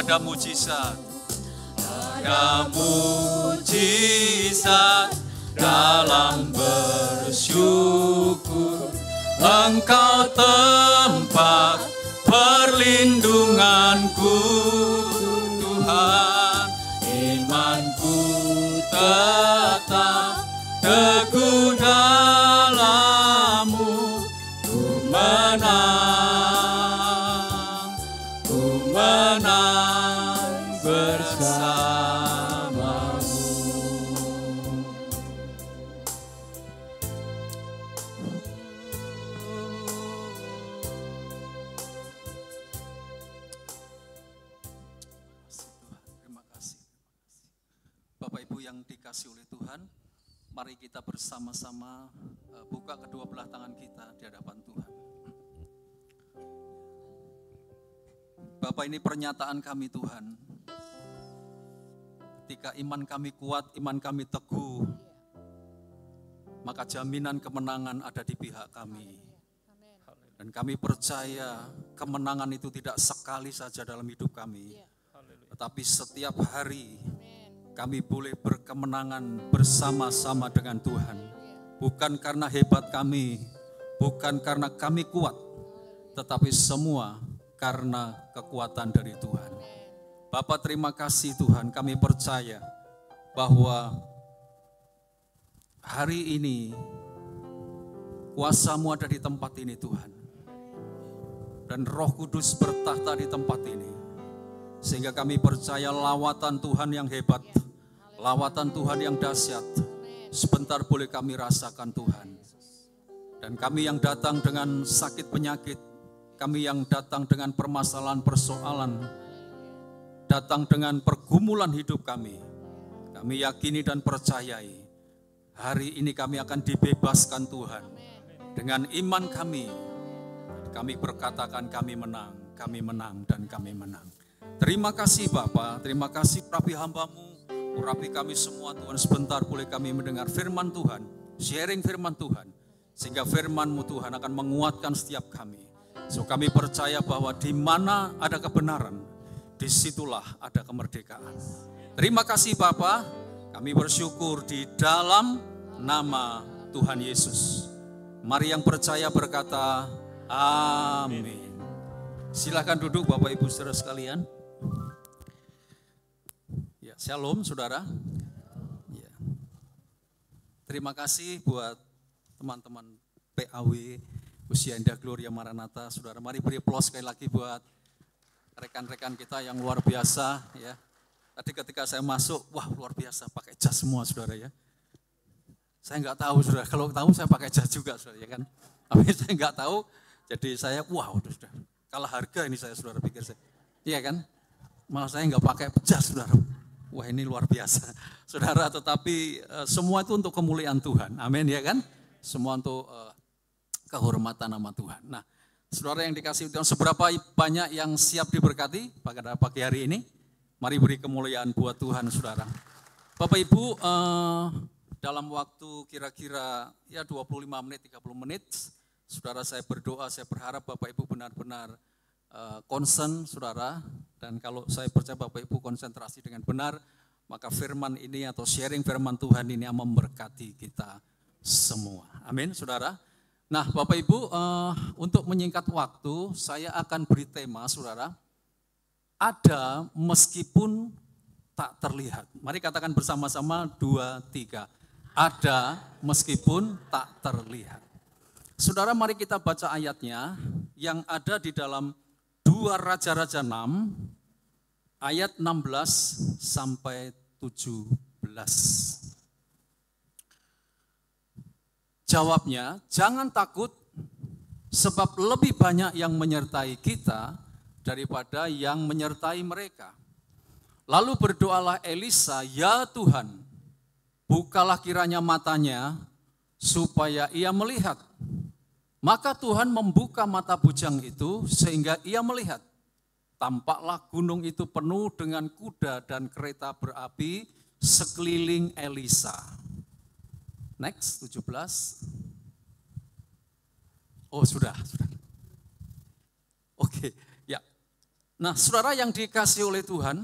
ada mujizat. Ada mujizat dalam bersyukur. Engkau tempat perlindunganku, Tuhan. Imanku tetap teguh dalam-Mu. Ku menang bersama-Mu. Terima kasih. Bapak Ibu yang dikasihi oleh Tuhan, mari kita bersama-sama buka kedua belah tangan kita di hadapan Tuhan. Bapak, ini pernyataan kami Tuhan. Ketika iman kami kuat, iman kami teguh, maka jaminan kemenangan ada di pihak kami. Dan kami percaya kemenangan itu tidak sekali saja dalam hidup kami, tetapi setiap hari kami boleh berkemenangan bersama-sama dengan Tuhan. Bukan karena hebat kami, bukan karena kami kuat, tetapi semua karena kekuatan dari Tuhan. Bapak, terima kasih Tuhan, kami percaya bahwa hari ini kuasa-Mu ada di tempat ini Tuhan. Dan Roh Kudus bertahta di tempat ini. Sehingga kami percaya lawatan Tuhan yang hebat, lawatan Tuhan yang dahsyat, sebentar boleh kami rasakan Tuhan. Dan kami yang datang dengan sakit penyakit, kami yang datang dengan permasalahan persoalan, datang dengan pergumulan hidup kami yakini dan percayai, hari ini kami akan dibebaskan Tuhan. Dengan iman kami berkatakan kami menang, dan kami menang. Terima kasih Bapa, terima kasih urapi hamba-Mu, urapi kami semua Tuhan. Sebentar boleh kami mendengar firman Tuhan, sharing firman Tuhan, sehingga firman-Mu Tuhan akan menguatkan setiap kami. So kami percaya bahwa di mana ada kebenaran, disitulah ada kemerdekaan. Terima kasih Bapa, kami bersyukur di dalam nama Tuhan Yesus. Mari yang percaya berkata, amin. Silakan duduk Bapak Ibu Saudara sekalian. Ya, shalom saudara. Ya. Terima kasih buat teman-teman PAW Usia Indah Gloria Maranatha, saudara. Mari beri aplaus sekali lagi buat rekan-rekan kita yang luar biasa ya. Tadi ketika saya masuk, wah luar biasa, pakai jas semua saudara ya. Saya nggak tahu saudara, kalau tahu saya pakai jas juga saudara ya kan. Tapi saya nggak tahu, jadi saya wow sudah kalah harga ini saya saudara pikir saya. Iya kan, malah saya nggak pakai jas saudara. Wah ini luar biasa saudara, tetapi semua itu untuk kemuliaan Tuhan, amin ya kan. Semua untuk kehormatan nama Tuhan. Nah, saudara yang dikasihi Tuhan, seberapa banyak yang siap diberkati pada pagi hari ini? Mari beri kemuliaan buat Tuhan, saudara. Bapak Ibu, dalam waktu kira-kira ya 25 menit, 30 menit, saudara saya berdoa, saya berharap Bapak Ibu benar-benar concern, saudara. Dan kalau saya percaya Bapak Ibu konsentrasi dengan benar, maka firman ini atau sharing firman Tuhan ini akan memberkati kita semua. Amin, saudara. Nah, Bapak Ibu, untuk menyingkat waktu, saya akan beri tema, saudara, ada meskipun tak terlihat. Mari katakan bersama-sama 2, 3. Ada meskipun tak terlihat. Saudara, mari kita baca ayatnya yang ada di dalam 2 Raja-Raja 6, ayat 16 sampai 17. Jawabnya, jangan takut sebab lebih banyak yang menyertai kita daripada yang menyertai mereka. Lalu berdoalah Elisa, ya Tuhan, bukalah kiranya matanya supaya ia melihat. Maka Tuhan membuka mata bujang itu sehingga ia melihat. Tampaklah gunung itu penuh dengan kuda dan kereta berapi sekeliling Elisa. Next, 17. Oh, sudah. Oke, ya. Nah, saudara yang dikasihi oleh Tuhan,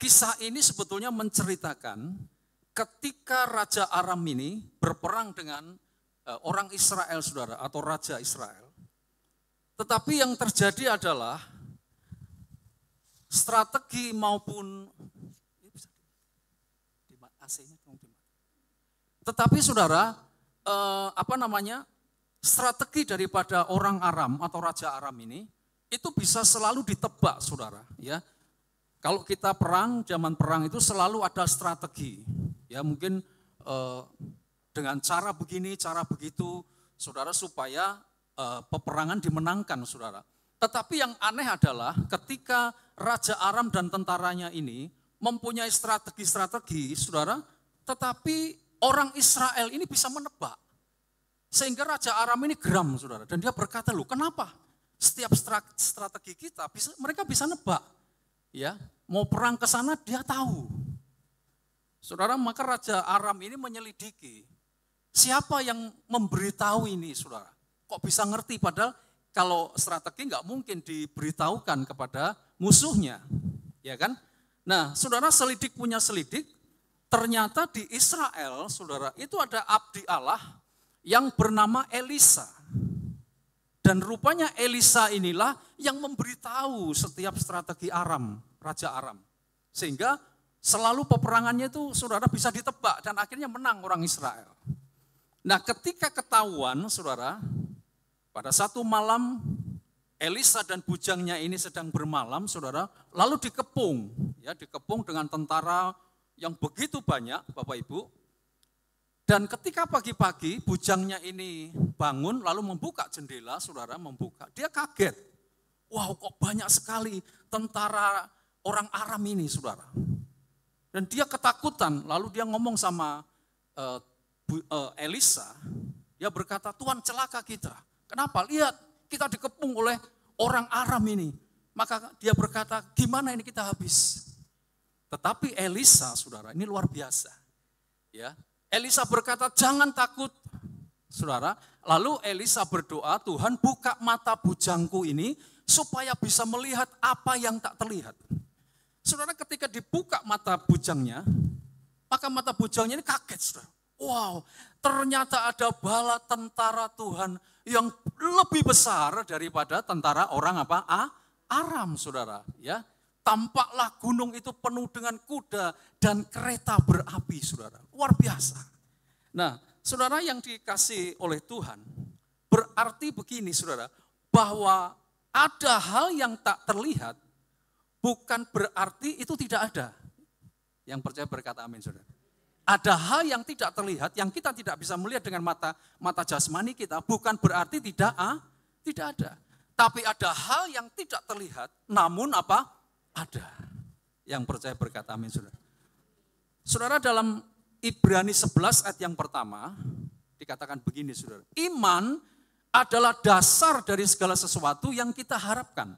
kisah ini sebetulnya menceritakan ketika Raja Aram ini berperang dengan orang Israel, saudara, atau Raja Israel. Tetapi yang terjadi adalah strategi maupun tetapi saudara, strategi daripada orang Aram atau Raja Aram ini itu bisa selalu ditebak, saudara. Ya, kalau kita perang, zaman perang itu selalu ada strategi. Ya, mungkin dengan cara begini, cara begitu, saudara, supaya peperangan dimenangkan, saudara. Tetapi yang aneh adalah ketika Raja Aram dan tentaranya ini mempunyai strategi-strategi, saudara, tetapi orang Israel ini bisa menebak. Sehingga Raja Aram ini geram, saudara. Dan dia berkata, loh kenapa? Setiap strategi kita, mereka bisa nebak. Ya, mau perang ke sana dia tahu. Saudara, maka Raja Aram ini menyelidiki. Siapa yang memberitahu ini, saudara? Kok bisa ngerti? Padahal kalau strategi nggak mungkin diberitahukan kepada musuhnya. Ya kan? Nah, saudara, selidik punya selidik. Ternyata di Israel, saudara, itu ada abdi Allah yang bernama Elisa. Dan rupanya Elisa inilah yang memberitahu setiap strategi Aram, Raja Aram. Sehingga selalu peperangannya itu, saudara, bisa ditebak dan akhirnya menang orang Israel. Nah, ketika ketahuan, saudara, pada satu malam Elisa dan bujangnya ini sedang bermalam, saudara, lalu dikepung, ya, dikepung dengan tentara yang begitu banyak, Bapak Ibu. Dan ketika pagi-pagi bujangnya ini bangun lalu membuka jendela, saudara, membuka. Dia kaget. Wow, kok banyak sekali tentara orang Aram ini, saudara. Dan dia ketakutan, lalu dia ngomong sama Elisa. Dia berkata, Tuhan, celaka kita. Kenapa? Lihat, kita dikepung oleh orang Aram ini. Maka dia berkata, gimana ini kita habis? Tetapi Elisa, saudara, ini luar biasa. Ya, Elisa berkata, jangan takut, saudara. Lalu Elisa berdoa, Tuhan buka mata bujangku ini supaya bisa melihat apa yang tak terlihat. Saudara, ketika dibuka mata bujangnya, maka mata bujangnya ini kaget, saudara. Wow, ternyata ada bala tentara Tuhan yang lebih besar daripada tentara orang Aram, saudara. Ya. Tampaklah gunung itu penuh dengan kuda dan kereta berapi, saudara. Luar biasa. Nah, saudara yang dikasih oleh Tuhan, berarti begini, saudara, bahwa ada hal yang tak terlihat, bukan berarti itu tidak ada. Yang percaya berkata amin, saudara. Ada hal yang tidak terlihat, yang kita tidak bisa melihat dengan mata jasmani kita, bukan berarti tidak ada. Tapi ada hal yang tidak terlihat, namun apa? Ada. Yang percaya berkata amin, saudara. Saudara, dalam Ibrani 11 ayat yang pertama, dikatakan begini, saudara. Iman adalah dasar dari segala sesuatu yang kita harapkan.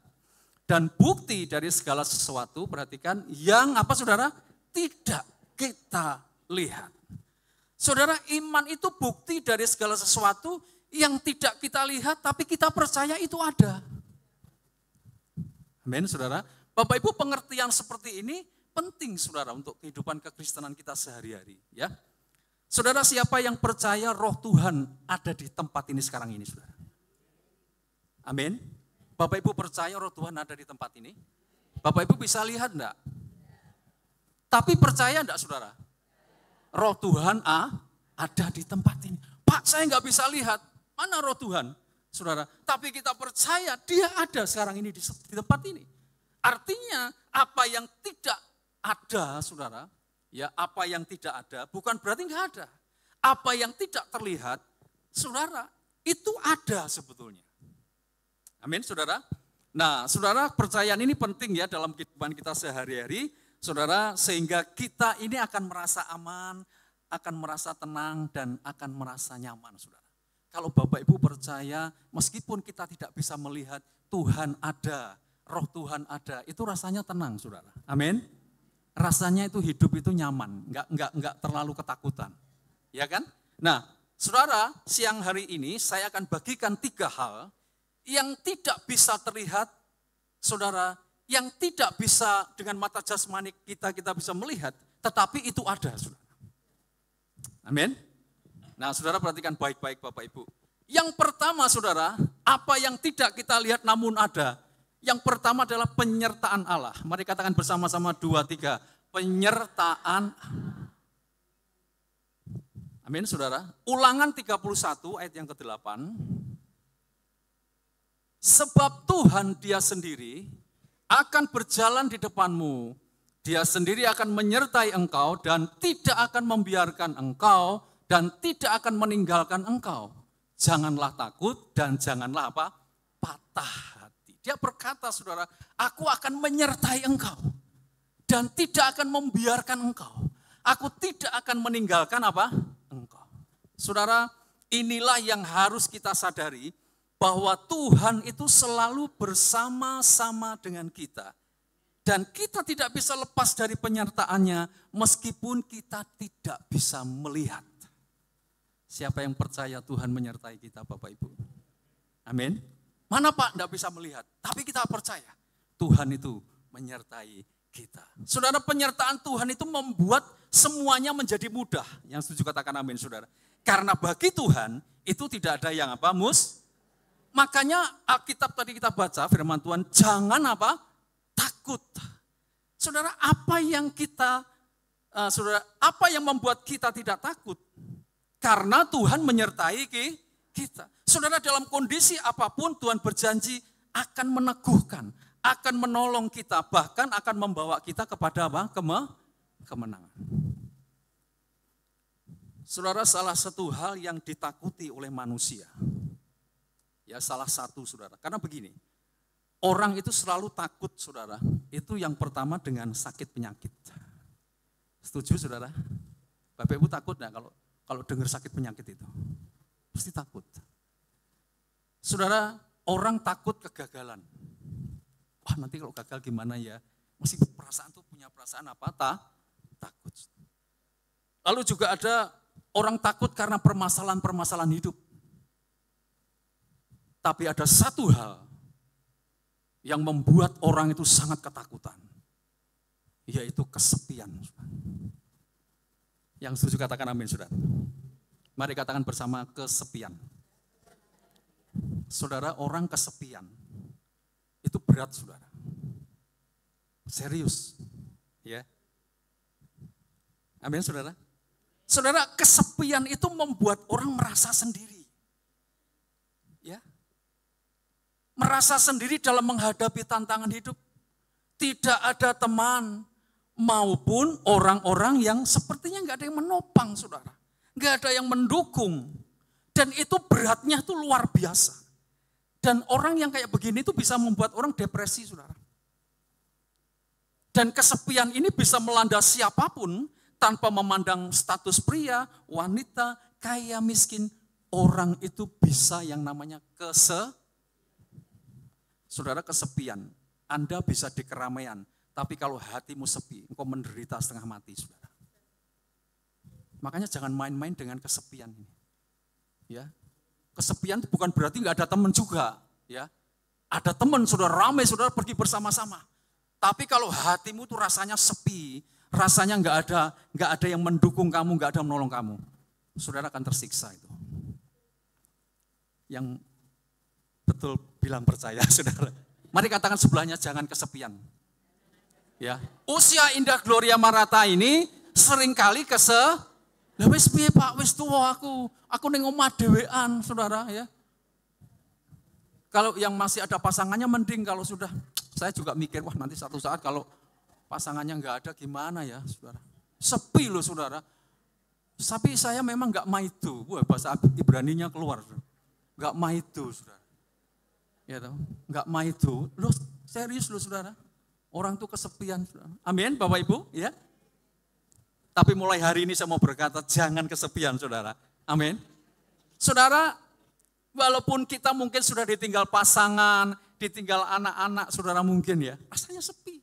Dan bukti dari segala sesuatu, perhatikan, yang apa, saudara? Tidak kita lihat. Saudara, iman itu bukti dari segala sesuatu yang tidak kita lihat, tapi kita percaya itu ada. Amin, saudara. Bapak Ibu, pengertian seperti ini penting, saudara, untuk kehidupan kekristenan kita sehari-hari. Ya, saudara, siapa yang percaya Roh Tuhan ada di tempat ini sekarang ini, saudara? Amin. Bapak Ibu percaya Roh Tuhan ada di tempat ini? Bapak Ibu bisa lihat enggak? Tapi percaya enggak, saudara? Roh Tuhan ada di tempat ini. Pak, saya enggak bisa lihat. Mana Roh Tuhan, saudara? Tapi kita percaya dia ada sekarang ini di tempat ini. Artinya apa yang tidak ada, saudara, ya, apa yang tidak ada bukan berarti enggak ada. Apa yang tidak terlihat, saudara, itu ada sebetulnya. Amin, saudara. Nah, saudara, percayaan ini penting ya dalam kehidupan kita sehari-hari, saudara, sehingga kita ini akan merasa aman, akan merasa tenang, dan akan merasa nyaman, saudara. Kalau Bapak Ibu percaya, meskipun kita tidak bisa melihat, Tuhan ada, Roh Tuhan ada, itu rasanya tenang, saudara. Amin. Rasanya itu hidup itu nyaman, enggak terlalu ketakutan. Ya kan? Nah, saudara, siang hari ini saya akan bagikan 3 hal yang tidak bisa terlihat, saudara, yang tidak bisa dengan mata jasmani kita bisa melihat, tetapi itu ada, saudara. Amin. Nah, saudara perhatikan baik-baik Bapak Ibu. Yang pertama, saudara, apa yang tidak kita lihat namun ada. Yang pertama adalah penyertaan Allah. Mari katakan bersama-sama 2, 3. Penyertaan. Amin, saudara. Ulangan 31 ayat yang ke-8. Sebab Tuhan Dia sendiri akan berjalan di depanmu. Dia sendiri akan menyertai engkau dan tidak akan membiarkan engkau dan tidak akan meninggalkan engkau. Janganlah takut dan janganlah apa? Patah hati. Dia berkata, saudara, aku akan menyertai engkau dan tidak akan membiarkan engkau. Aku tidak akan meninggalkan apa? Engkau. Saudara, inilah yang harus kita sadari, bahwa Tuhan itu selalu bersama-sama dengan kita. Dan kita tidak bisa lepas dari penyertaannya meskipun kita tidak bisa melihat. Siapa yang percaya Tuhan menyertai kita, Bapak Ibu? Amin. Mana Pak, tidak bisa melihat. Tapi kita percaya Tuhan itu menyertai kita. Saudara, penyertaan Tuhan itu membuat semuanya menjadi mudah. Yang setuju katakan amin, saudara. Karena bagi Tuhan itu tidak ada yang apa? Makanya Alkitab tadi kita baca firman Tuhan, jangan apa? Takut. Saudara, apa yang membuat kita tidak takut? Karena Tuhan menyertai kita. Saudara, dalam kondisi apapun Tuhan berjanji akan meneguhkan, akan menolong kita, bahkan akan membawa kita kepada apa? Kemenangan. Saudara, salah satu hal yang ditakuti oleh manusia, ya salah satu, saudara, karena begini, orang itu selalu takut, saudara, itu yang pertama dengan sakit penyakit. Setuju, saudara? Bapak Ibu takut enggak kalau dengar sakit penyakit itu? Pasti takut. Saudara, orang takut kegagalan. Wah, nanti kalau gagal gimana ya? Masih perasaan tuh punya perasaan apa? Takut. Lalu juga ada orang takut karena permasalahan-permasalahan hidup. Tapi ada satu hal yang membuat orang itu sangat ketakutan, yaitu kesepian. Yang setuju katakan amin, saudara. Mari katakan bersama, kesepian. Saudara, orang kesepian itu berat, saudara. Serius. Ya. Amin, saudara. Saudara, kesepian itu membuat orang merasa sendiri. Ya. Merasa sendiri dalam menghadapi tantangan hidup. Tidak ada teman maupun orang-orang yang sepertinya nggak ada yang menopang, saudara. Nggak ada yang mendukung. Dan itu beratnya itu luar biasa. Dan orang yang kayak begini itu bisa membuat orang depresi, saudara. Dan kesepian ini bisa melanda siapapun tanpa memandang status pria, wanita, kaya, miskin. Orang itu bisa yang namanya Saudara, kesepian. Anda bisa di keramaian, tapi kalau hatimu sepi, engkau menderita setengah mati, saudara. Makanya jangan main-main dengan kesepian ini. Ya, kesepian itu bukan berarti nggak ada teman juga. Ya, ada teman, saudara, ramai, saudara pergi bersama-sama. Tapi kalau hatimu tuh rasanya sepi, rasanya nggak ada yang mendukung kamu, nggak ada yang menolong kamu, saudara akan tersiksa itu. Yang betul bilang percaya, saudara. Mari katakan sebelahnya, jangan kesepian. Ya, usia Indah Gloria Maranatha ini seringkali lah wis piye Pak, wis tuwa aku ning omah dhewean, saudara, ya. Kalau yang masih ada pasangannya mending, kalau sudah, saya juga mikir, wah nanti satu saat kalau pasangannya nggak ada gimana ya, saudara. Sepi loh, saudara. Tapi saya memang nggak maidu, bahasa Ibraninya keluar, nggak maidu, saudara. Ya toh, nggak maidu, loh serius loh, saudara. Orang tuh kesepian, saudara. Amin, Bapak Ibu, ya. Tapi mulai hari ini saya mau berkata, jangan kesepian, saudara. Amin. Saudara, walaupun kita mungkin sudah ditinggal pasangan, ditinggal anak-anak, saudara mungkin ya, rasanya sepi.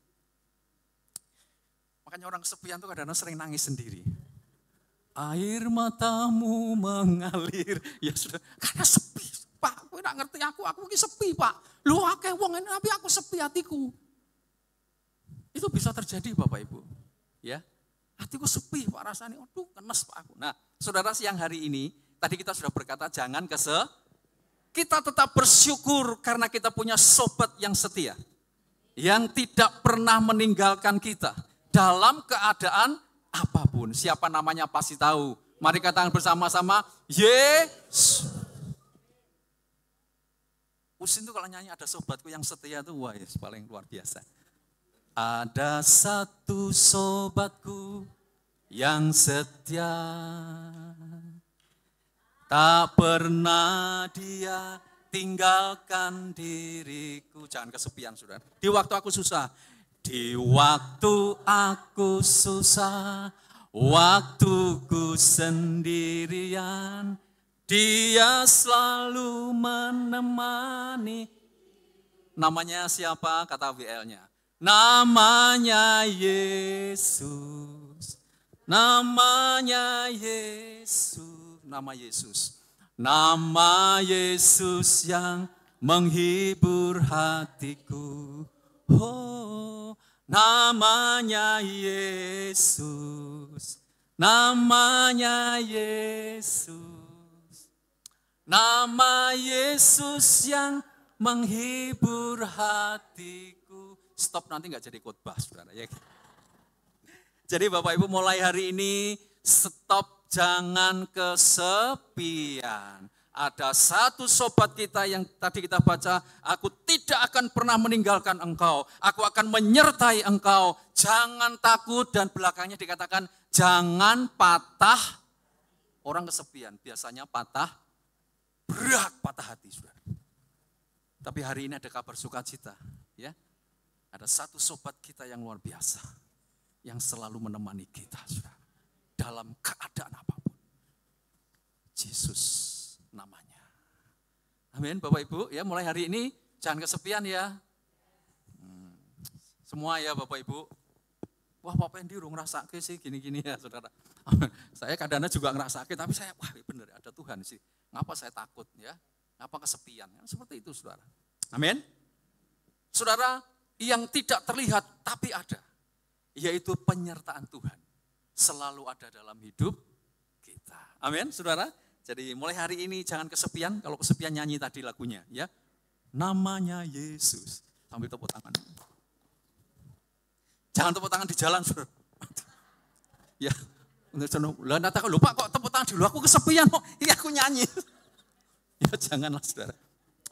Makanya orang kesepian tuh kadang-kadang sering nangis sendiri. Air matamu mengalir, ya sudah, karena sepi. Pak, aku tidak ngerti aku ini sepi, Pak. Lu akeh wong ini, tapi aku sepi hatiku. Itu bisa terjadi Bapak Ibu. Ya, hatiku sepi Pak rasanya, aduh kenes Pak aku. Nah saudara, siang hari ini, tadi kita sudah berkata jangan kita tetap bersyukur karena kita punya sobat yang setia. Yang tidak pernah meninggalkan kita dalam keadaan apapun. Siapa namanya pasti tahu. Mari katakan bersama-sama, Yesus. Usin tuh kalau nyanyi ada sobatku yang setia tuh, wah yes, paling luar biasa. Ada satu sobatku yang setia, tak pernah dia tinggalkan diriku. Jangan kesepian saudara. Di waktu aku susah, di waktu aku susah, waktuku sendirian, dia selalu menemani. Namanya siapa? Kata WL-nya. Namanya Yesus. Namanya Yesus. Nama Yesus. Nama Yesus yang menghibur hatiku. Oh, namanya Yesus. Namanya Yesus. Nama Yesus yang menghibur hatiku. Stop, nanti nggak jadi khotbah saudara. Ya. Jadi Bapak Ibu mulai hari ini stop, jangan kesepian. Ada satu sobat kita yang tadi kita baca, aku tidak akan pernah meninggalkan engkau. Aku akan menyertai engkau. Jangan takut, dan belakangnya dikatakan jangan patah. Orang kesepian biasanya patah hati, saudara. Tapi hari ini ada kabar sukacita, ya. Ada satu sobat kita yang luar biasa, yang selalu menemani kita, saudara, dalam keadaan apapun. Yesus namanya. Amin, Bapak Ibu, ya mulai hari ini jangan kesepian ya. Semua ya Bapak Ibu. Wah, Bapak Endi ngerasake sih gini-gini ya, saudara. Saya kadang-kadang juga ngerasake, tapi saya, wah benar ada Tuhan sih. Ngapa saya takut ya? Ngapa kesepian? Seperti itu saudara. Amin. Saudara, yang tidak terlihat tapi ada, yaitu penyertaan Tuhan. Selalu ada dalam hidup kita. Amin saudara. Jadi mulai hari ini jangan kesepian. Kalau kesepian nyanyi tadi lagunya ya. Namanya Yesus. Sambil tepuk tangan. Jangan tepuk tangan di jalan saudara. Ya. Lah natakan, lupa kok tepuk tangan dulu, aku kesepian kok, iya aku nyanyi. Ya janganlah saudara.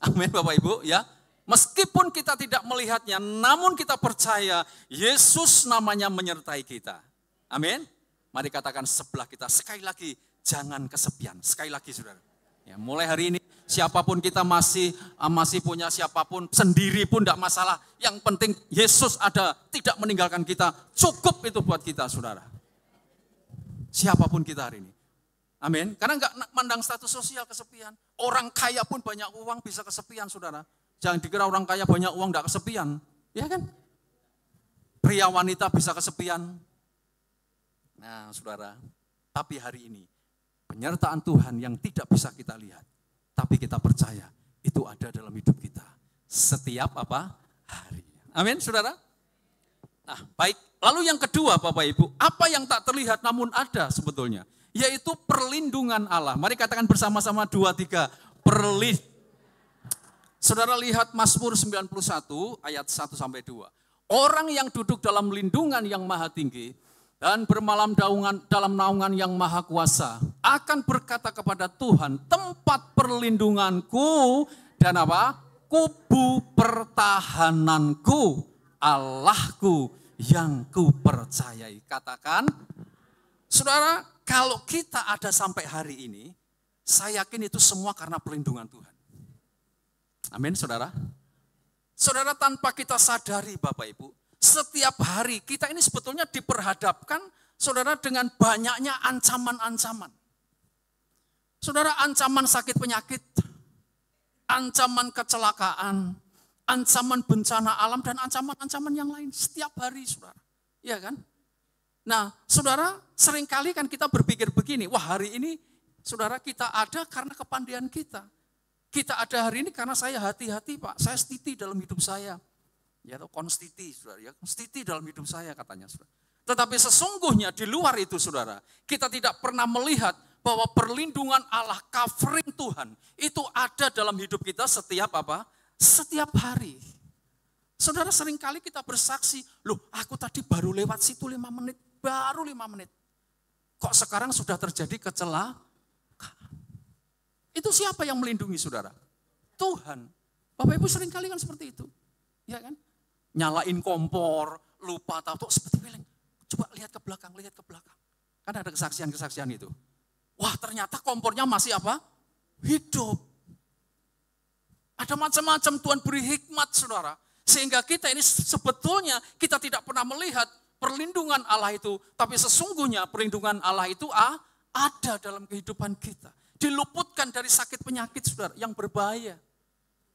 Amin Bapak Ibu ya. Meskipun kita tidak melihatnya, namun kita percaya Yesus namanya menyertai kita. Amin. Mari katakan sebelah kita sekali lagi, jangan kesepian. Sekali lagi saudara. Ya, mulai hari ini siapapun kita masih punya siapapun, sendiri pun tidak masalah. Yang penting Yesus ada, tidak meninggalkan kita. Cukup itu buat kita saudara. Siapapun kita hari ini. Amin. Karena enggak mandang status sosial kesepian. Orang kaya pun banyak uang bisa kesepian saudara. Jangan dikira orang kaya banyak uang enggak kesepian. Ya kan? Pria wanita bisa kesepian. Nah saudara, tapi hari ini penyertaan Tuhan yang tidak bisa kita lihat. Tapi kita percaya itu ada dalam hidup kita. Setiap hari. Amin saudara. Nah baik. Lalu yang kedua Bapak Ibu, apa yang tak terlihat namun ada sebetulnya? Yaitu perlindungan Allah. Mari katakan bersama-sama 2, 3. Saudara lihat Mazmur 91 ayat 1-2. Orang yang duduk dalam lindungan yang maha tinggi dan bermalam dalam naungan yang maha kuasa akan berkata kepada Tuhan, tempat perlindunganku dan apa? Kubu pertahananku, Allahku yang ku percayai. Katakan, saudara, kalau kita ada sampai hari ini, saya yakin itu semua karena perlindungan Tuhan. Amin, saudara. Saudara, tanpa kita sadari Bapak Ibu, setiap hari kita ini sebetulnya diperhadapkan, saudara, dengan banyaknya ancaman-ancaman. Saudara, ancaman sakit penyakit, ancaman kecelakaan, ancaman bencana alam, dan ancaman-ancaman yang lain setiap hari, saudara. Iya kan? Nah, saudara, seringkali kan kita berpikir begini, wah hari ini, saudara, kita ada karena kepandaian kita. Kita ada hari ini karena saya hati-hati Pak, saya setiti dalam hidup saya. Ya, atau konstiti, saudara. Ya, konstiti dalam hidup saya katanya, saudara. Tetapi sesungguhnya di luar itu, saudara, kita tidak pernah melihat bahwa perlindungan Allah, covering Tuhan, itu ada dalam hidup kita setiap apa? Setiap hari. Saudara, seringkali kita bersaksi, loh aku tadi baru lewat situ 5 menit, baru 5 menit. Kok sekarang sudah terjadi kecelakaan? Itu siapa yang melindungi saudara? Tuhan. Bapak Ibu seringkali kan seperti itu. Ya kan? Nyalain kompor, lupa tahu seperti feeling. Coba lihat ke belakang, lihat ke belakang. Kan ada kesaksian-kesaksian itu. Wah, ternyata kompornya masih apa? Hidup. Ada macam-macam Tuhan beri hikmat, saudara. Sehingga kita ini sebetulnya kita tidak pernah melihat perlindungan Allah itu. Tapi sesungguhnya perlindungan Allah itu ada dalam kehidupan kita. Diluputkan dari sakit penyakit, saudara, yang berbahaya.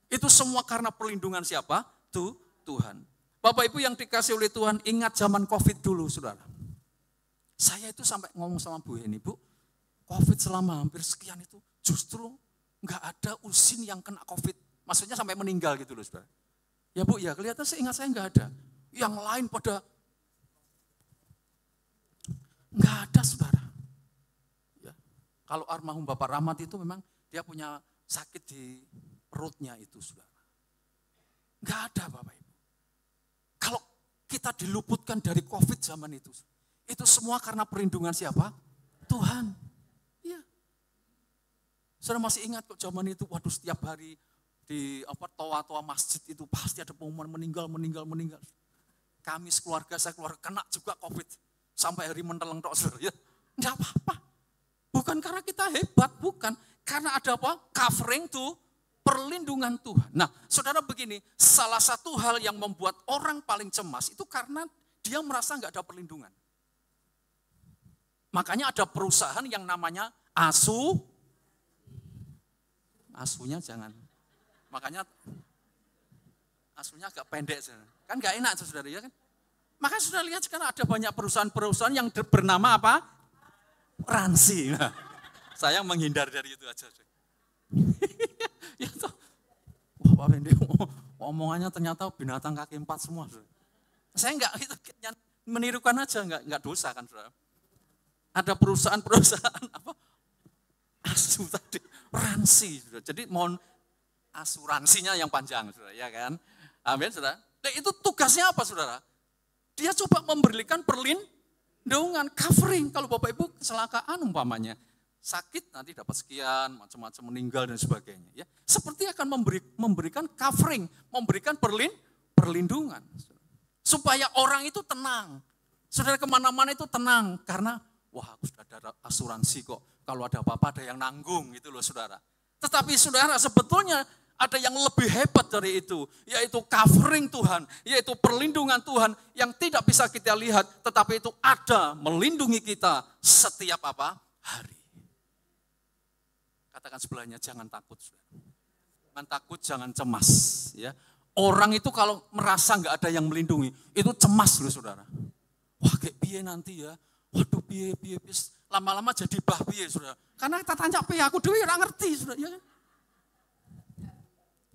Itu semua karena perlindungan siapa? Tuhan. Bapak Ibu yang dikasih oleh Tuhan, ingat zaman COVID dulu, saudara. Saya itu sampai ngomong sama Bu Heni, Bu, COVID selama hampir sekian itu justru nggak ada usin yang kena COVID. Maksudnya sampai meninggal gitu loh, saudara. Ya Bu, ya kelihatan seingat saya nggak ada. Yang lain pada nggak ada, saudara. Ya. Kalau almarhum Bapak Rahmat itu memang dia punya sakit di perutnya itu, saudara. Nggak ada, Bapak Ibu. Kalau kita diluputkan dari COVID zaman itu semua karena perlindungan siapa? Tuhan. Iya. Saudara masih ingat kok zaman itu, waduh setiap hari di toa-toa masjid itu pasti ada pengumuman meninggal. Kami sekeluarga, saya keluarga kena juga COVID. Sampai hari menteleng tok, saudara. Ya, enggak apa-apa. Bukan karena kita hebat, bukan. Karena ada apa? Covering tuh, perlindungan Tuhan. Nah, saudara begini, salah satu hal yang membuat orang paling cemas itu karena dia merasa enggak ada perlindungan. Makanya ada perusahaan yang namanya asunya jangan. Makanya asunya agak pendek, saudara. Kan enggak enak, saudara, ya kan? Makanya sudah lihat sekarang ada banyak perusahaan-perusahaan yang bernama apa? Ransi. Nah, saya menghindar dari itu aja. Ya toh. Wah, Pak Fendi, omongannya ternyata binatang kaki 4 semua. Saudara. Saya enggak itu menirukan aja, enggak dosa kan, saudara. Ada perusahaan-perusahaan apa? Asu tadi, ransi, saudara. Jadi mohon asuransinya yang panjang, saudara, ya kan? Amin, saudara. Nah, itu tugasnya apa, saudara? Dia coba memberikan perlindungan, covering. Kalau Bapak Ibu kecelakaan umpamanya, sakit nanti dapat sekian, macam-macam meninggal dan sebagainya. Ya, seperti akan memberikan covering, memberikan perlindungan. Supaya orang itu tenang. Saudara kemana-mana itu tenang, karena wah aku sudah ada asuransi kok. Kalau ada apa-apa ada yang nanggung gitu loh, saudara. Tetapi saudara sebetulnya ada yang lebih hebat dari itu, yaitu covering Tuhan, yaitu perlindungan Tuhan yang tidak bisa kita lihat, tetapi itu ada melindungi kita setiap apa? Hari. Katakan sebelahnya, jangan takut. Jangan takut, jangan cemas. Ya. Orang itu kalau merasa nggak ada yang melindungi, itu cemas loh, saudara. Wah kayak piye nanti ya, waduh piye, lama-lama jadi bah piye, saudara. Karena kita tanya piye, aku dulu nggak ngerti, saudara. Ya kan?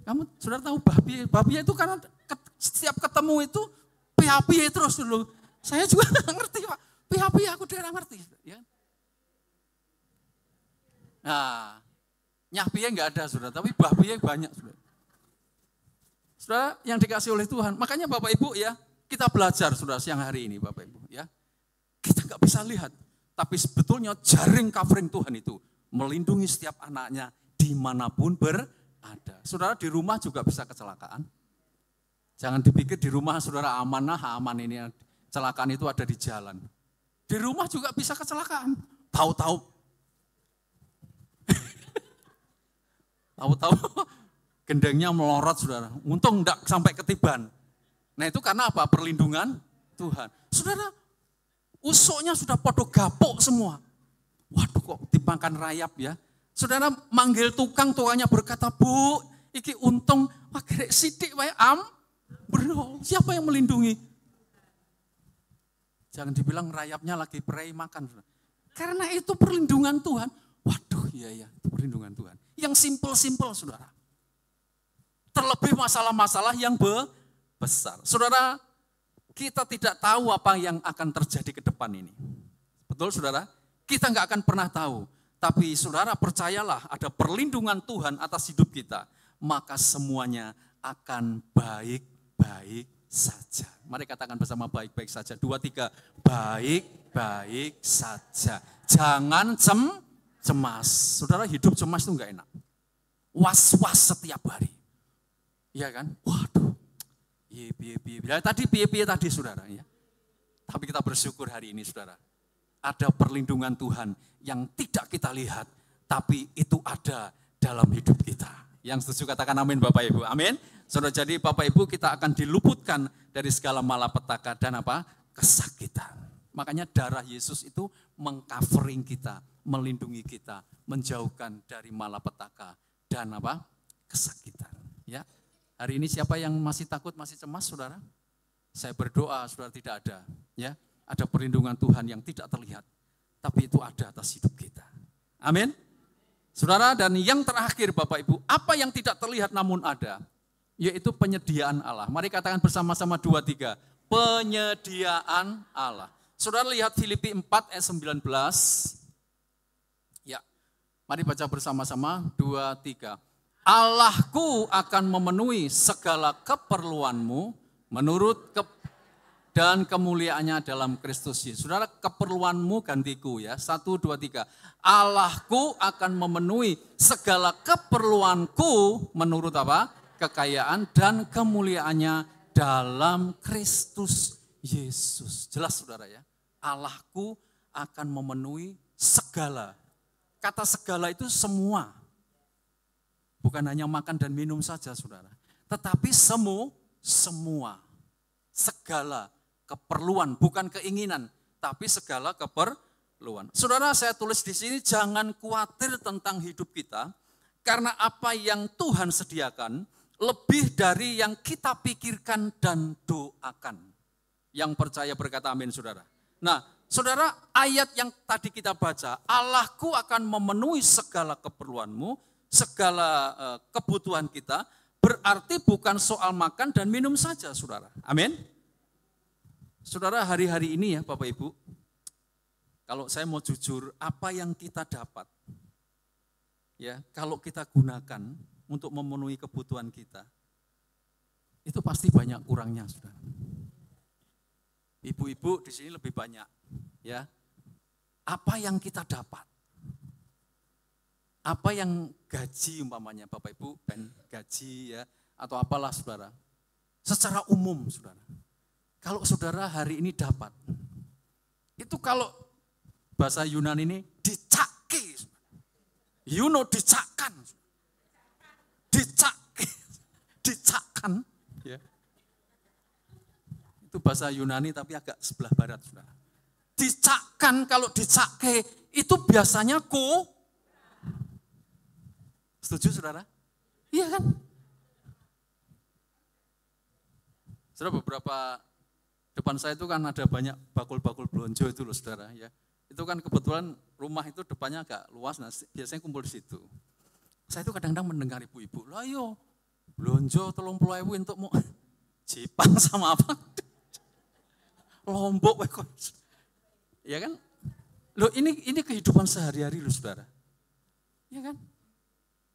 Kamu saudara tahu bah piye itu karena setiap ketemu itu piye terus dulu. Saya juga nggak ngerti, Pak. Piye aku dulu nggak ngerti. Ya. Nah, nyah piye nggak ada, saudara. Tapi bah piye banyak, saudara. Saudara yang dikasih oleh Tuhan. Makanya Bapak Ibu ya, kita belajar saudara siang hari ini Bapak Ibu ya. Kita nggak bisa lihat. Tapi sebetulnya jaring covering Tuhan itu melindungi setiap anaknya dimanapun berada. Saudara di rumah juga bisa kecelakaan. Jangan dipikir di rumah saudara aman ini. Kecelakaan itu ada di jalan. Di rumah juga bisa kecelakaan. Tahu-tahu gendengnya melorot, saudara. Untung enggak sampai ketiban. Nah itu karena apa? Perlindungan Tuhan. Saudara, usuknya sudah podo gapuk semua. Waduh kok dimakan rayap ya. Saudara manggil tukangnya berkata, Bu, iki untung pakai sidik wae bro. Siapa yang melindungi? Jangan dibilang rayapnya lagi prei makan. Saudara. Karena itu perlindungan Tuhan. Waduh, iya, itu perlindungan Tuhan. Yang simpel-simpel, saudara. Terlebih masalah-masalah yang besar. Saudara, kita tidak tahu apa yang akan terjadi ke depan ini. Betul saudara? Kita nggak akan pernah tahu. Tapi saudara percayalah ada perlindungan Tuhan atas hidup kita. Maka semuanya akan baik-baik saja. Mari katakan bersama baik-baik saja. 2, 3, baik-baik saja. Jangan cemas. Saudara hidup cemas itu enggak enak. Was-was setiap hari. Iya kan? Waduh. Piye tadi saudara ya. Tapi kita bersyukur hari ini saudara. Ada perlindungan Tuhan yang tidak kita lihat. Tapi itu ada dalam hidup kita. Yang setuju katakan amin Bapak Ibu. Amin. Saudara, jadi Bapak Ibu kita akan diluputkan dari segala malapetaka dan apa? Kesakitan. Makanya darah Yesus itu mengcovering kita, melindungi kita, menjauhkan dari malapetaka dan apa? Kesakitan. Ya. Hari ini siapa yang masih takut, masih cemas, saudara? Saya berdoa, saudara tidak ada. Ya, ada perlindungan Tuhan yang tidak terlihat, tapi itu ada atas hidup kita. Amin. Saudara, dan yang terakhir Bapak Ibu, apa yang tidak terlihat namun ada, yaitu penyediaan Allah. Mari katakan bersama-sama 2, 3. Penyediaan Allah. Saudara lihat Filipi 4 ayat 19. Ya, mari baca bersama-sama 2, 3. Allahku akan memenuhi segala keperluanmu menurut dan kemuliaannya dalam Kristus Yesus. Saudara, keperluanmu gantiku ya. 1, 2, 3. Allahku akan memenuhi segala keperluanku menurut apa? Kekayaan dan kemuliaannya dalam Kristus Yesus. Jelas saudara ya. Allahku akan memenuhi segala. Kata segala itu semua. Bukan hanya makan dan minum saja saudara. Tetapi semua. Segala keperluan, bukan keinginan, tapi segala keperluan. Saudara, saya tulis di sini jangan khawatir tentang hidup kita, karena apa yang Tuhan sediakan lebih dari yang kita pikirkan dan doakan. Yang percaya berkata amin, saudara. Nah, saudara, ayat yang tadi kita baca, Allahku akan memenuhi segala keperluanmu, segala kebutuhan kita, berarti bukan soal makan dan minum saja, saudara. Amin. Saudara, hari-hari ini ya Bapak Ibu, kalau saya mau jujur, apa yang kita dapat, ya kalau kita gunakan untuk memenuhi kebutuhan kita, itu pasti banyak kurangnya, saudara. Ibu-ibu di sini lebih banyak, ya. Apa yang kita dapat, apa yang gaji umpamanya Bapak Ibu, dan gaji ya, atau apalah saudara, secara umum saudara. Kalau saudara hari ini dapat, itu kalau bahasa Yunani ini dicaki, dicakkan, dicakkan, ya. Itu bahasa Yunani tapi agak sebelah barat, saudara. Dicakkan, kalau dicake itu biasanya setuju saudara? Iya kan? Saudara, beberapa depan saya itu kan ada banyak bakul-bakul blonjo itu loh saudara ya. Itu kan kebetulan rumah itu depannya agak luas, nah biasanya kumpul di situ. Saya itu kadang-kadang mendengar ibu-ibu, lah yo blonjo 30.000 untuk mau Jepang sama apa? Lombok kok. Ya kan? Loh ini kehidupan sehari-hari loh saudara. Ya kan?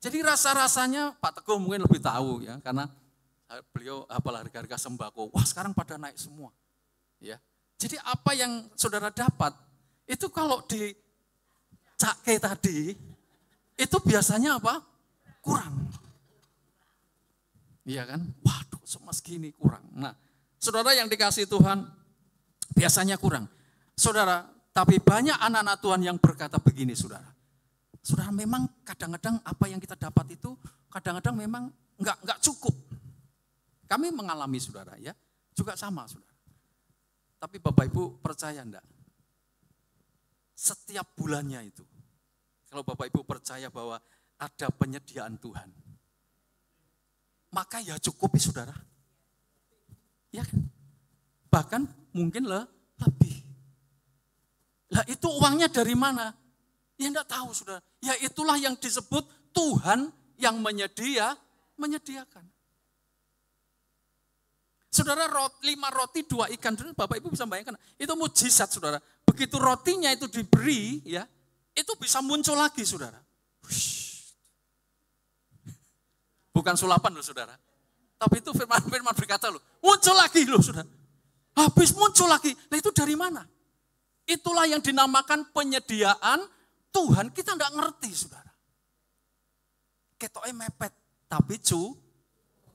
Jadi rasa-rasanya Pak Teguh mungkin lebih tahu ya, karena beliau apalah harga-harga sembako. Wah, sekarang pada naik semua. Ya. Jadi apa yang saudara dapat itu kalau dicake tadi itu biasanya apa? Kurang. Iya kan? Waduh, cuma segini kurang. Nah, saudara yang dikasih Tuhan biasanya kurang. Saudara, tapi banyak anak-anak Tuhan yang berkata begini, saudara. Saudara, memang kadang-kadang apa yang kita dapat itu kadang-kadang memang enggak cukup. Kami mengalami saudara ya, juga sama saudara. Tapi Bapak Ibu percaya enggak? Setiap bulannya itu, kalau Bapak Ibu percaya bahwa ada penyediaan Tuhan, maka ya cukup saudara. Ya kan? Bahkan mungkin lebih. Lah itu uangnya dari mana? Ya enggak tahu saudara. Ya itulah yang disebut Tuhan yang menyediakan. Saudara, 5 roti 2 ikan, Bapak Ibu bisa bayangkan, itu mujizat saudara. Begitu rotinya itu diberi, ya, itu bisa muncul lagi saudara. Bukan sulapan loh saudara. Tapi itu firman berkata loh, muncul lagi loh saudara. Habis muncul lagi, nah itu dari mana? Itulah yang dinamakan penyediaan Tuhan, kita enggak ngerti saudara. Ketoknya mepet, tapi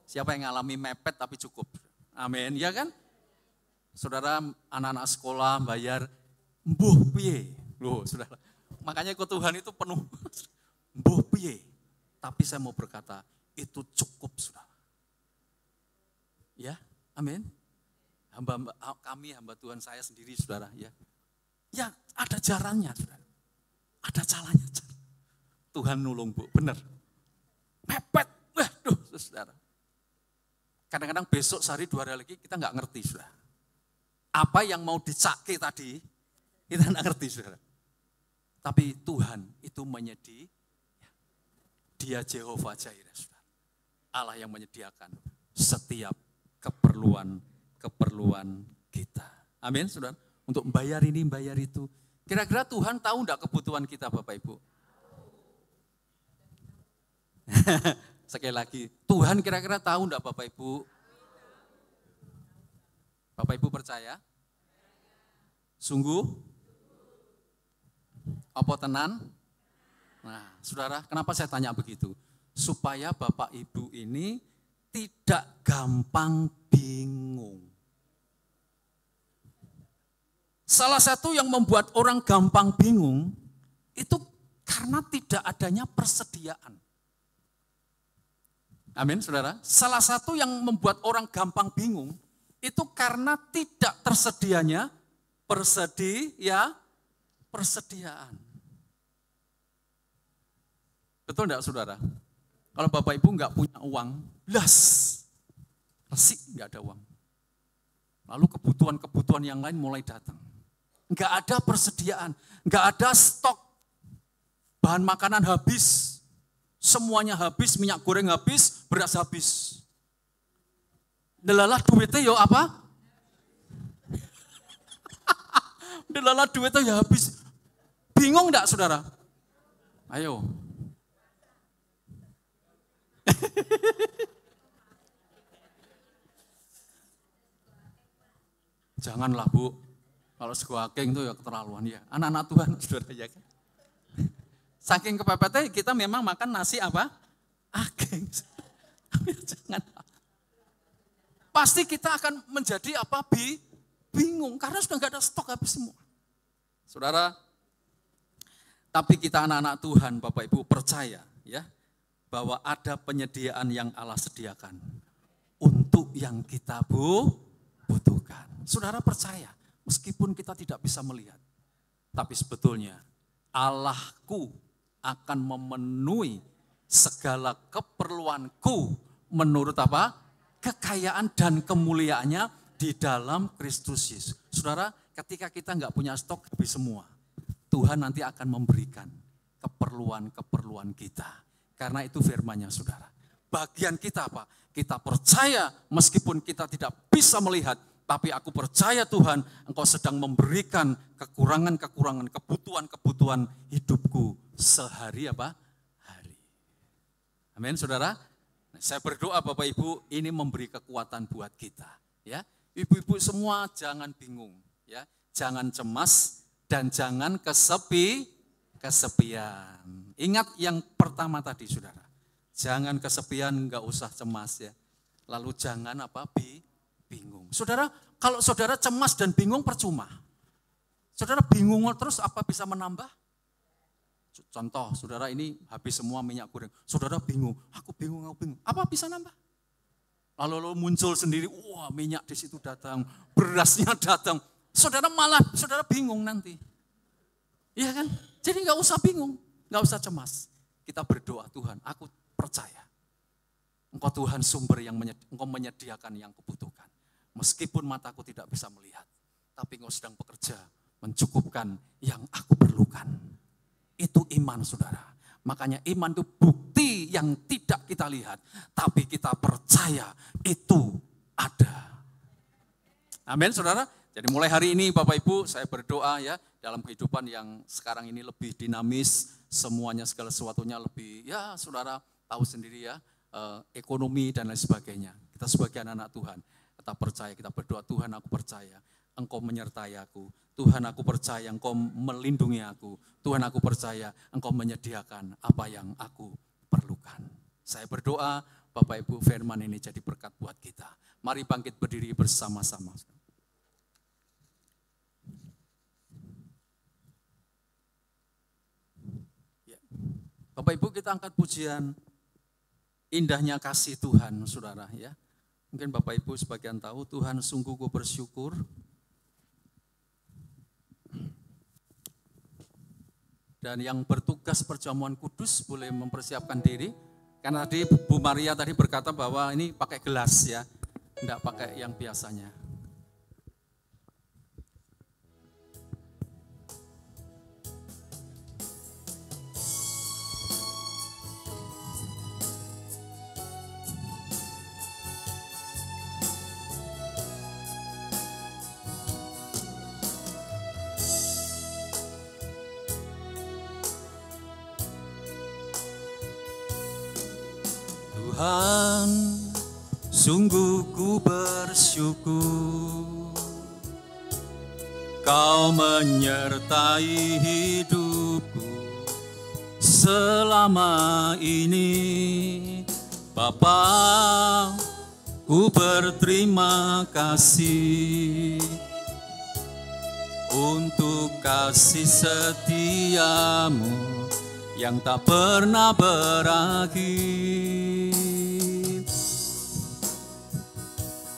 siapa yang ngalami mepet tapi cukup? Amin, ya kan? Saudara, anak-anak sekolah bayar, mbuh piye. Loh saudara, makanya kok Tuhan itu penuh, mbuh piye. Tapi saya mau berkata, itu cukup saudara. Ya, amin. Kami hamba Tuhan saya sendiri saudara, ya. Ya ada jalannya saudara. Ada calanya. Tuhan nulung bu, benar. Mepet, waduh saudara. Kadang-kadang besok sehari 2 hari lagi kita nggak ngerti saudara. Apa yang mau dicake tadi, kita nggak ngerti saudara. Tapi Tuhan itu menyediakan. Dia Jehovah Jireh saudara. Allah yang menyediakan setiap keperluan kita. Amin saudara. Untuk membayar ini, membayar itu. Kira-kira Tuhan tahu enggak kebutuhan kita Bapak Ibu? Sekali lagi, Tuhan kira-kira tahu enggak Bapak Ibu? Bapak Ibu percaya? Sungguh? Apa tenan? Nah, saudara, kenapa saya tanya begitu? Supaya Bapak Ibu ini tidak gampang bingung. Salah satu yang membuat orang gampang bingung, itu karena tidak adanya persediaan. Amin, saudara. Salah satu yang membuat orang gampang bingung, itu karena tidak tersedianya persediaan. Betul enggak saudara? Kalau Bapak Ibu enggak punya uang, resik enggak ada uang. Lalu kebutuhan-kebutuhan yang lain mulai datang. Enggak ada persediaan, enggak ada stok. Bahan makanan habis, semuanya habis, minyak goreng habis, beras habis. Delalah duitnya yo apa? Delalah duitnya ya habis. Bingung enggak saudara? Ayo. Janganlah Bu, kalau sekuaking itu ya keterlaluan ya. Anak-anak Tuhan saudara ya kan. Saking kepepetnya kita memang makan nasi apa? Ageng. Jangan. Pasti kita akan menjadi apa? Bingung karena sudah enggak ada stok habis semua. Saudara, tapi kita anak-anak Tuhan, Bapak Ibu percaya ya bahwa ada penyediaan yang Allah sediakan untuk yang kita butuhkan. Saudara percaya, meskipun kita tidak bisa melihat, tapi sebetulnya Allahku akan memenuhi segala keperluanku menurut apa? Kekayaan dan kemuliaannya di dalam Kristus Yesus. Saudara, ketika kita enggak punya stok habis semua, Tuhan nanti akan memberikan keperluan-keperluan kita. Karena itu firman-Nya saudara. Bagian kita apa? Kita percaya meskipun kita tidak bisa melihat, tapi aku percaya Tuhan, Engkau sedang memberikan kekurangan-kekurangan, kebutuhan-kebutuhan hidupku sehari apa? Hari. Amin saudara. Nah, saya berdoa Bapak Ibu ini memberi kekuatan buat kita. Ya, ibu-ibu semua jangan bingung, ya, jangan cemas dan jangan kesepian. Ingat yang pertama tadi saudara, jangan kesepian, enggak usah cemas ya. Lalu jangan apa? Bingung. Saudara, kalau saudara cemas dan bingung percuma. Saudara bingung terus apa bisa menambah? Contoh, saudara ini habis semua minyak goreng. Saudara bingung, aku bingung. Apa bisa nambah? Lalu muncul sendiri, wah minyak di situ datang, berasnya datang. Saudara bingung nanti. Iya kan? Jadi enggak usah bingung, enggak usah cemas. Kita berdoa, Tuhan, aku percaya. Engkau Tuhan sumber yang Engkau menyediakan yang kubutuhkan. Meskipun mataku tidak bisa melihat, tapi Engkau sedang bekerja mencukupkan yang aku perlukan. Itu iman saudara. Makanya iman itu bukti yang tidak kita lihat, tapi kita percaya itu ada. Amin, saudara. Jadi mulai hari ini Bapak Ibu saya berdoa ya, dalam kehidupan yang sekarang ini lebih dinamis, semuanya segala sesuatunya lebih, ya saudara tahu sendiri ya, ekonomi dan lain sebagainya. Kita sebagai anak-anak Tuhan, kita percaya, kita berdoa, Tuhan aku percaya, Engkau menyertai aku. Tuhan aku percaya Engkau melindungi aku. Tuhan aku percaya Engkau menyediakan apa yang aku perlukan. Saya berdoa Bapak Ibu firman ini jadi berkat buat kita. Mari bangkit berdiri bersama-sama. Bapak Ibu kita angkat pujian indahnya kasih Tuhan saudara ya. Mungkin Bapak Ibu sebagian tahu Tuhan sungguh ku bersyukur. Dan yang bertugas perjamuan kudus boleh mempersiapkan diri. Karena tadi Bu Maria tadi berkata bahwa ini pakai gelas ya. Tidak pakai yang biasanya. Tuhan, sungguh ku bersyukur, Kau menyertai hidupku selama ini. Bapa, ku berterima kasih untuk kasih setiamu yang tak pernah berakhir.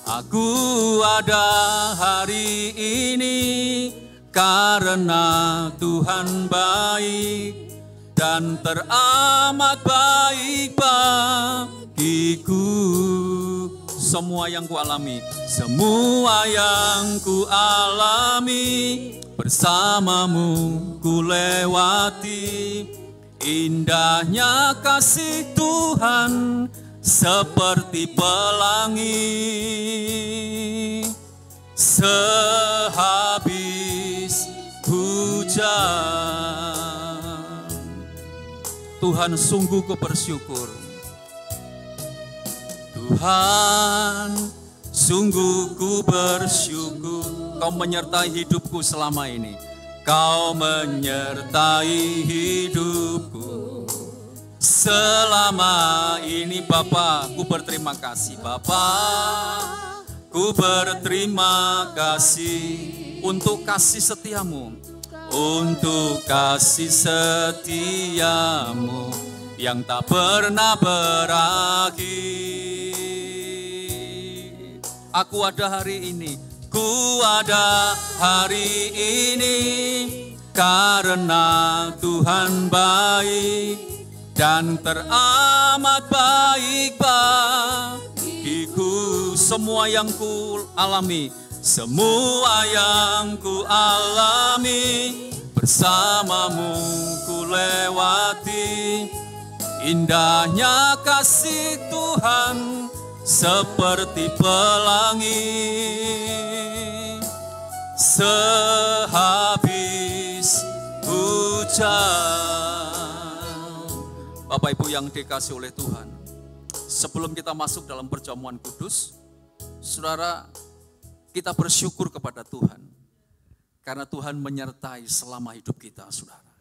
Aku ada hari ini karena Tuhan baik dan teramat baik bagiku. Semua yang ku alami, semua yang ku alami, bersamamu ku lewati. Indahnya kasih Tuhan seperti pelangi sehabis hujan. Tuhan sungguh ku bersyukur. Tuhan sungguh ku bersyukur, Kau menyertai hidupku selama ini. Kau menyertai hidupku selama ini. Bapa, ku berterima kasih. Bapa, ku berterima kasih untuk kasih setiamu, untuk kasih setiamu yang tak pernah berakhir. Aku ada hari ini, ku ada hari ini karena Tuhan baik dan teramat baik bagiku. Semua yang ku alami, semua yang ku alami, bersamamu ku lewati. Indahnya kasih Tuhan seperti pelangi sehabis hujan. Bapak Ibu yang dikasihi oleh Tuhan, sebelum kita masuk dalam perjamuan kudus, saudara, kita bersyukur kepada Tuhan karena Tuhan menyertai selama hidup kita, saudara.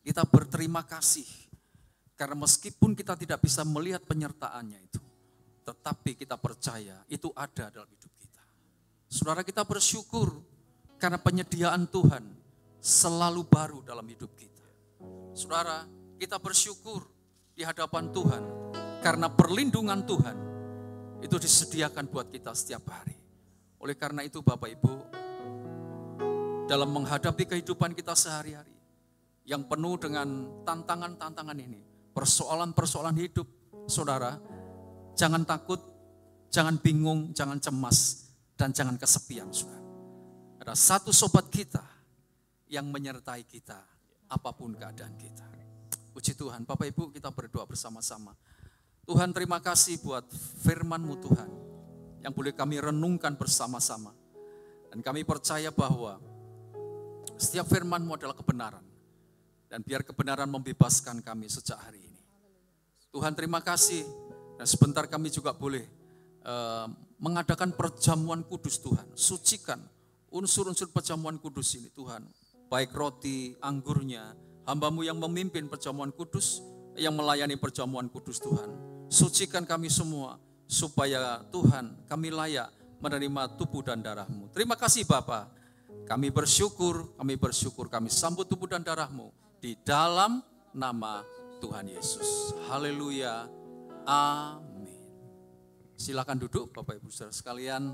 Kita berterima kasih karena meskipun kita tidak bisa melihat penyertaannya itu, tetapi kita percaya itu ada dalam hidup kita. Saudara, kita bersyukur karena penyediaan Tuhan selalu baru dalam hidup kita. Saudara, kita bersyukur di hadapan Tuhan karena perlindungan Tuhan itu disediakan buat kita setiap hari. Oleh karena itu Bapak Ibu, dalam menghadapi kehidupan kita sehari-hari yang penuh dengan tantangan-tantangan ini, persoalan-persoalan hidup, saudara, jangan takut, jangan bingung, jangan cemas, dan jangan kesepian, saudara. Ada satu sobat kita yang menyertai kita apapun keadaan kita. Puji Tuhan, Bapak Ibu kita berdoa bersama-sama. Tuhan terima kasih buat firman-Mu Tuhan, yang boleh kami renungkan bersama-sama. Dan kami percaya bahwa setiap firman-Mu adalah kebenaran. Dan biar kebenaran membebaskan kami sejak hari ini. Tuhan terima kasih. Dan sebentar kami juga boleh mengadakan perjamuan kudus Tuhan. Sucikan unsur-unsur perjamuan kudus ini Tuhan. Baik roti, anggurnya, hamba-Mu yang memimpin perjamuan kudus, yang melayani perjamuan kudus Tuhan. Sucikan kami semua, supaya Tuhan kami layak menerima tubuh dan darah-Mu. Terima kasih Bapa. Kami bersyukur, kami sambut tubuh dan darah-Mu di dalam nama Tuhan Yesus. Haleluya. Amin. Silakan duduk Bapak Ibu Saudara sekalian.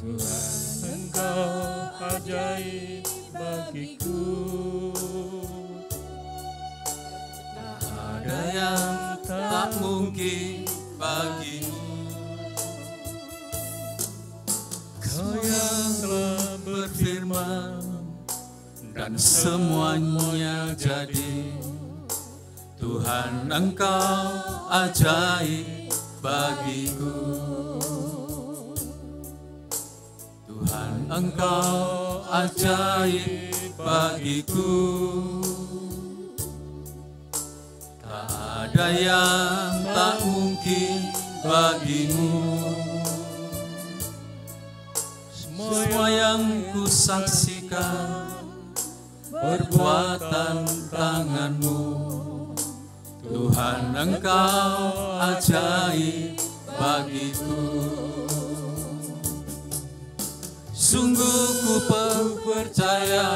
Tuhan, Engkau ajaib bagiku. Tak ada yang tak mungkin bagimu. Kau yang telah berfirman dan semuanya jadi. Tuhan, Engkau ajaib bagiku. Tuhan, Engkau ajaib bagiku. Tak ada yang tak mungkin bagimu. Semua yang ku saksikan perbuatan tangan-Mu. Tuhan, Engkau ajaib bagiku. Sungguh ku percaya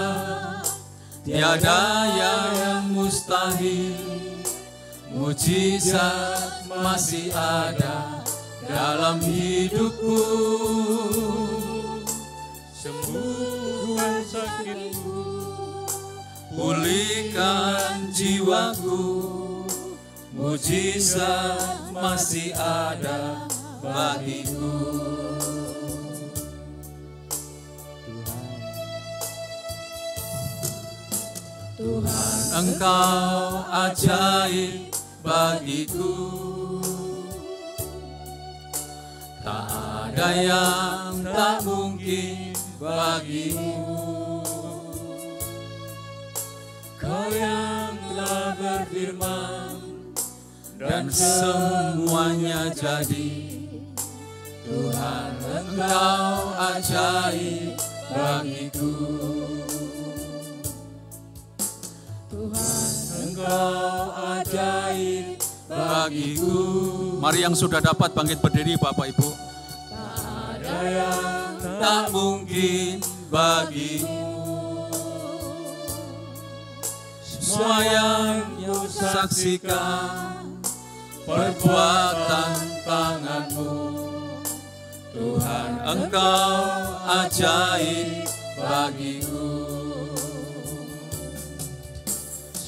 tiada yang mustahil. Mujizat masih ada dalam hidupku. Sembuhkan sakitku, pulihkan jiwaku. Mujizat masih ada bagiku. Tuhan, Engkau ajaib bagiku. Tak ada yang tak mungkin bagimu. Kau yang telah berfirman dan semuanya jadi. Tuhan, Engkau ajaib bagiku. Tuhan, Engkau ajaib bagiku. Mari yang sudah dapat bangkit berdiri Bapak Ibu. Tak ada yang tak mungkin bagimu. Semua yang ku saksikan perbuatan tangan-Mu. Tuhan, Engkau ajaib bagiku.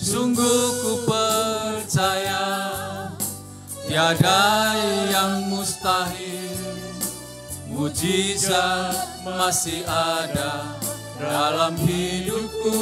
Sungguh ku percaya tiada yang mustahil. Mujizat masih ada dalam hidupku.